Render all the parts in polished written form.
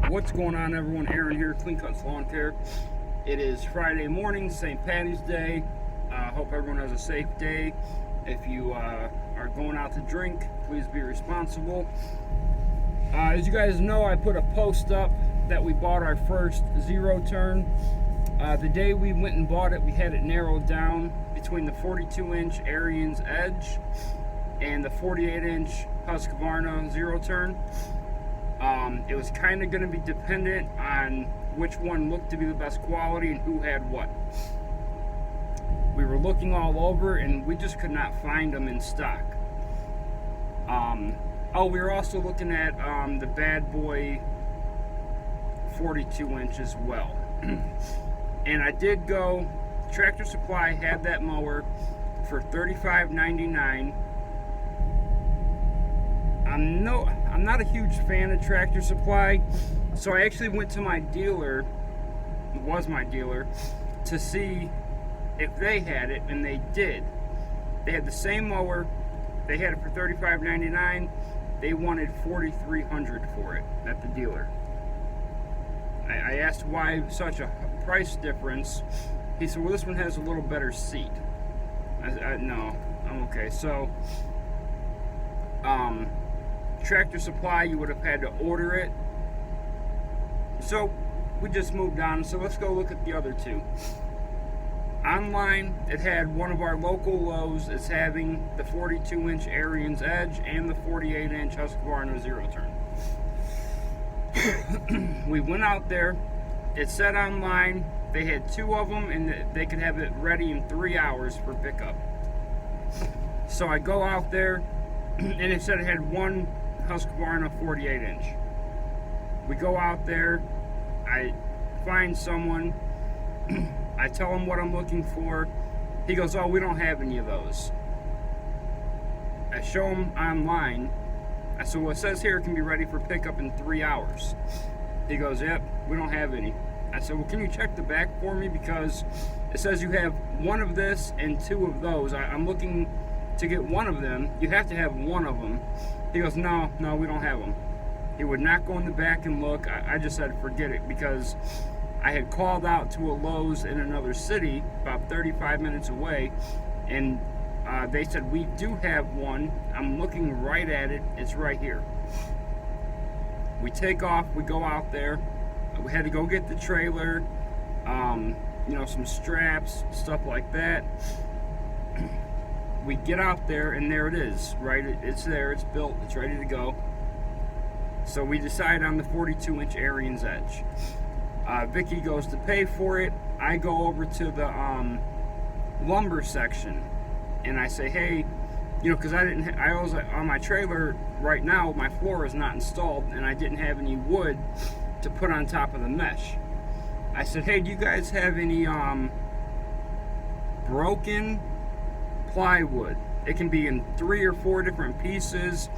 What's going on, everyone? Aaron here, Clean Cuts Lawn Care. It is Friday morning, St. Patty's Day. Hope everyone has a safe day. If you are going out to drink, please be responsible. As you guys know, I put a post up that we bought our first zero turn. The day we went and bought it, we had it narrowed down between the 42-inch Ariens Edge and the 48-inch Husqvarna zero turn. It was kind of going to be dependent on which one looked to be the best quality and who had what. We were looking all over and we just could not find them in stock. We were also looking at the Bad Boy 42-inch as well. And I did go, Tractor Supply had that mower for $35.99. I'm not a huge fan of Tractor Supply, so I actually went to my dealer, to see if they had it, and they did. They had the same mower. They had it for $35.99. They wanted $4,300 for it at the dealer. I asked why such a price difference. He said, well, this one has a little better seat. No, I'm okay. So, Tractor Supply, you would have had to order it. So we just moved on. So let's go look at the other two. Online, it had one of our local Lowe's is having the 42-inch Ariens Edge and the 48-inch Husqvarna zero turn. We went out there. It said online they had two of them and they could have it ready in 3 hours for pickup. So I go out there and it said it had one Husqvarna 48-inch. We go out there, I find someone, I tell him what I'm looking for. He goes, oh, we don't have any of those. I show him online. I said, well, it says here it can be ready for pickup in 3 hours. He goes, yep, we don't have any. I said, well, can you check the back for me, because it says you have one of this and two of those. I'm looking to get one of them. You have to have one of them. He goes, no, we don't have them. He would not go in the back and look. I just said, forget it, because I had called out to a Lowe's in another city about 35 minutes away, and they said, we do have one. I'm looking right at it. It's right here. We take off. We go out there. We had to go get the trailer, some straps, stuff like that. We get out there, and there it is, right? It's there, it's built, it's ready to go. So we decide on the 42-inch Ariens Edge. Vicky goes to pay for it. I go over to the lumber section, and I say, hey, because I was on my trailer right now, my floor is not installed, and I didn't have any wood to put on top of the mesh. I said, hey, do you guys have any broken plywood? It can be in 3 or 4 different pieces.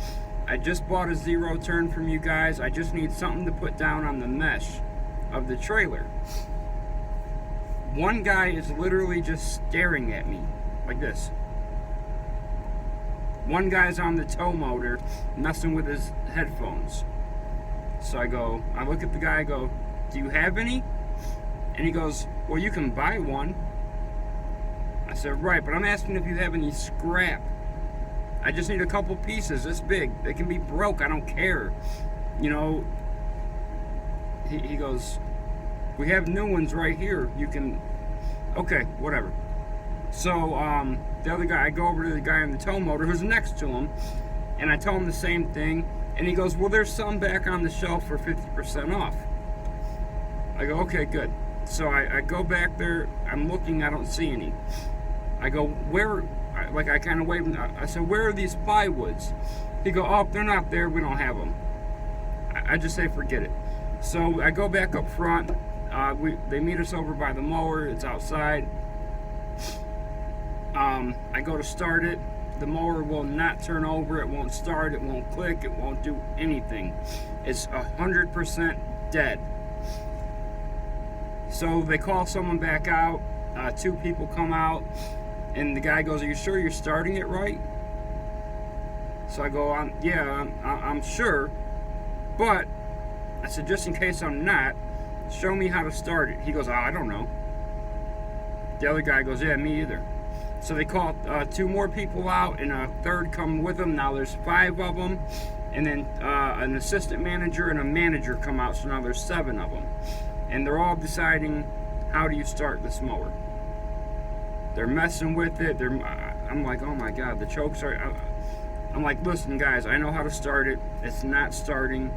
I just bought a zero turn from you guys. I just need something to put down on the mesh of the trailer. One guy is literally just staring at me like this. One guy's on the tow motor messing with his headphones. So I look at the guy, I go, do you have any? And he goes, well, you can buy one. I said, right, but I'm asking if you have any scrap. I just need a couple pieces this big. They can be broke, I don't care. He goes, we have new ones right here. You can, okay, whatever. So the other guy, I go over to the guy on the tow motor who's next to him, and I tell him the same thing. And he goes, well, there's some back on the shelf for 50% off. I go, okay, good. So I go back there. I'm looking. I don't see any. I go, where? I kind of wave. I said, where are these plywoods? He go, oh, they're not there. We don't have them. I just say, forget it. So I go back up front. They meet us over by the mower. It's outside. I go to start it. The mower will not turn over. It won't start. It won't click. It won't do anything. It's 100% dead. So they call someone back out. 2 people come out, and the guy goes, are you sure you're starting it right? So I go, yeah, I'm sure, but I said, just in case I'm not, show me how to start it. He goes, oh, I don't know. The other guy goes, yeah, me either. So they called 2 more people out, and a third come with them. Now there's 5 of them. And then an assistant manager and a manager come out, so now there's 7 of them. And they're all deciding, how do you start this mower? They're messing with it. I'm like, oh my God, the chokes are... I'm like, listen, guys, I know how to start it. It's not starting.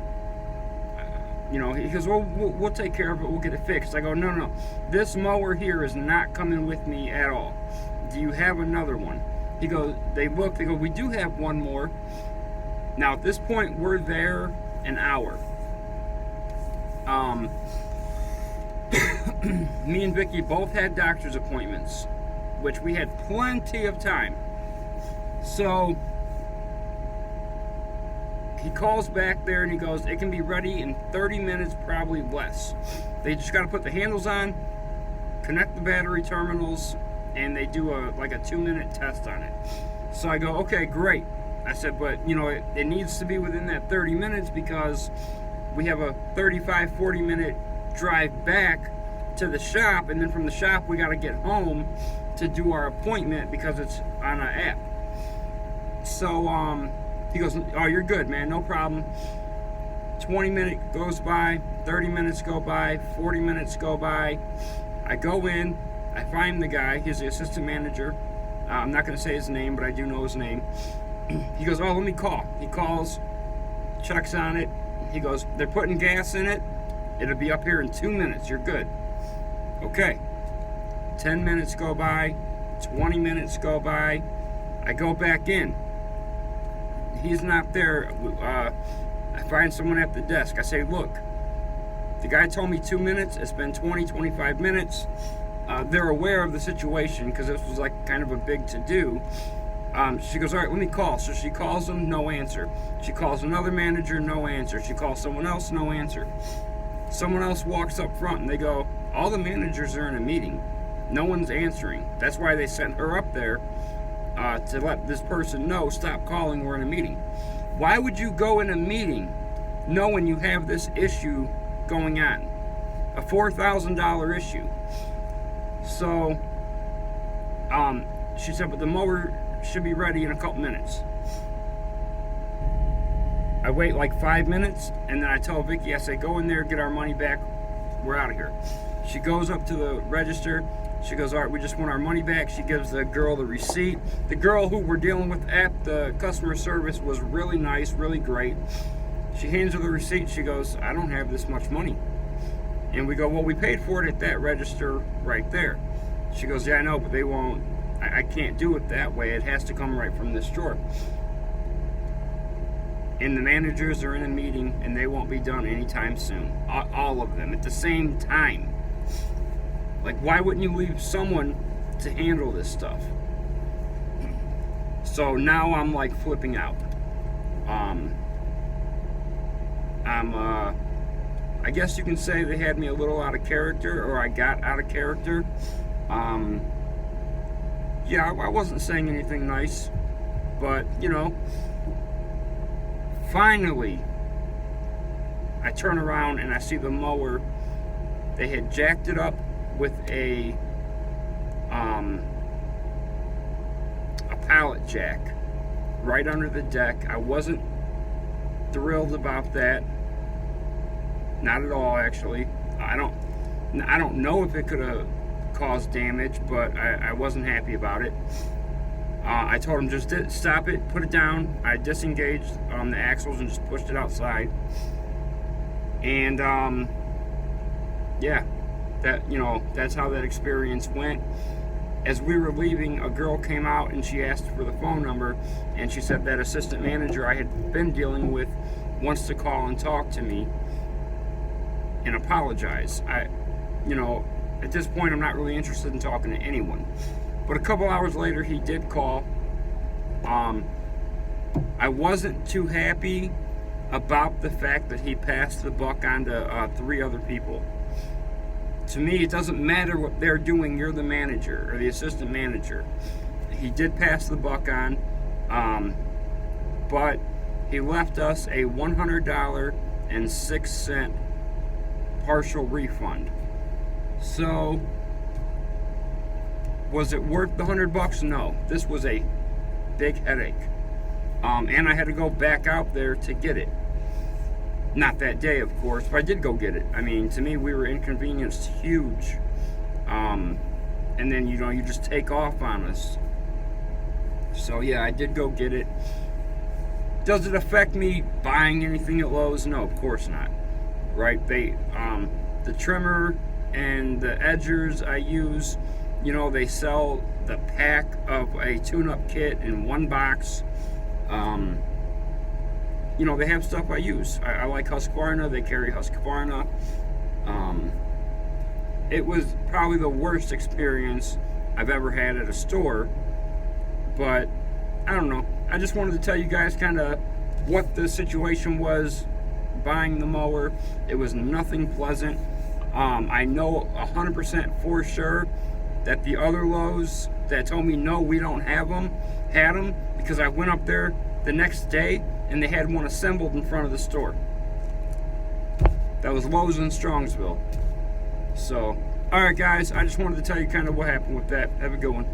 You know, he goes, well, we'll take care of it. We'll get it fixed. I go, no. This mower here is not coming with me at all. Do you have another one? He goes, they look, they go, we do have one more. Now, at this point, we're there an hour. Me and Vicky both had doctor's appointments, which we had plenty of time. So he calls back there and he goes, it can be ready in 30 minutes, probably less. They just got to put the handles on, connect the battery terminals, and they do like a 2-minute test on it. So I go, okay, great. I said, but you know, it needs to be within that 30 minutes because we have a 35-40 minute drive back to the shop, and then from the shop we got to get home to do our appointment because it's on an app. So he goes, oh, you're good, man, no problem. 20 minutes goes by, 30 minutes go by, 40 minutes go by. I go in, I find the guy, he's the assistant manager. I'm not going to say his name, but I do know his name. He goes, oh, let me call. He calls, checks on it. He goes, they're putting gas in it. It'll be up here in 2 minutes. You're good. Okay. 10 minutes go by. 20 minutes go by. I go back in. He's not there. I find someone at the desk. I say, look, the guy told me 2 minutes. It's been 20, 25 minutes. They're aware of the situation because this was like kind of a big to-do. She goes, all right, let me call. So she calls them, no answer. She calls another manager, no answer. She calls someone else, no answer. Someone else walks up front and they go, all the managers are in a meeting. No one's answering. That's why they sent her up there to let this person know, stop calling, we're in a meeting. Why would you go in a meeting knowing you have this issue going on? A $4,000 issue. So, she said, but the mower should be ready in a couple minutes. I wait like 5 minutes, and then I tell Vicky, I say, go in there, get our money back, we're out of here. She goes up to the register. She goes, all right, we just want our money back. She gives the girl the receipt. The girl who we're dealing with at the customer service was really nice, really great. She hands her the receipt. She goes, I don't have this much money. And we go, well, we paid for it at that register right there. She goes, yeah, I know, but they won't. I can't do it that way. It has to come right from this drawer. And the managers are in a meeting, and they won't be done anytime soon. All of them at the same time. Like, why wouldn't you leave someone to handle this stuff? So now I'm like flipping out. I guess you can say they had me a little out of character, or I got out of character. Yeah, I wasn't saying anything nice, but, you know, finally, I turn around and I see the mower. They had jacked it up with a pallet jack right under the deck. I wasn't thrilled about that. Not at all, actually. I don't know if it could have caused damage, but I wasn't happy about it. I told him just stop it, put it down. I disengaged the axles and just pushed it outside. And yeah, that's how that experience went. As we were leaving, a girl came out and she asked for the phone number, and she said that assistant manager I had been dealing with wants to call and talk to me and apologize. At this point, I'm not really interested in talking to anyone. But a couple hours later, he did call. I wasn't too happy about the fact that he passed the buck on to 3 other people. To me, it doesn't matter what they're doing. You're the manager or the assistant manager. He did pass the buck on, but he left us a $100 $1.06 partial refund. So, was it worth the $100? No. This was a big headache. And I had to go back out there to get it. Not that day, of course, but I did go get it. I mean, to me, we were inconvenienced huge. And then, you just take off on us. So, yeah, I did go get it. Does it affect me buying anything at Lowe's? No, of course not. Right? The trimmer and the edgers I use, they sell the pack of a tune-up kit in one box. They have stuff I use. I like Husqvarna. They carry Husqvarna. It was probably the worst experience I've ever had at a store. But, I don't know. I just wanted to tell you guys kind of what the situation was buying the mower. It was nothing pleasant. I know 100% for sure that the other Lowe's that told me, no, we don't have them, had them, because I went up there the next day and they had one assembled in front of the store. That was Lowe's in Strongsville. So, alright guys, I just wanted to tell you kind of what happened with that. Have a good one.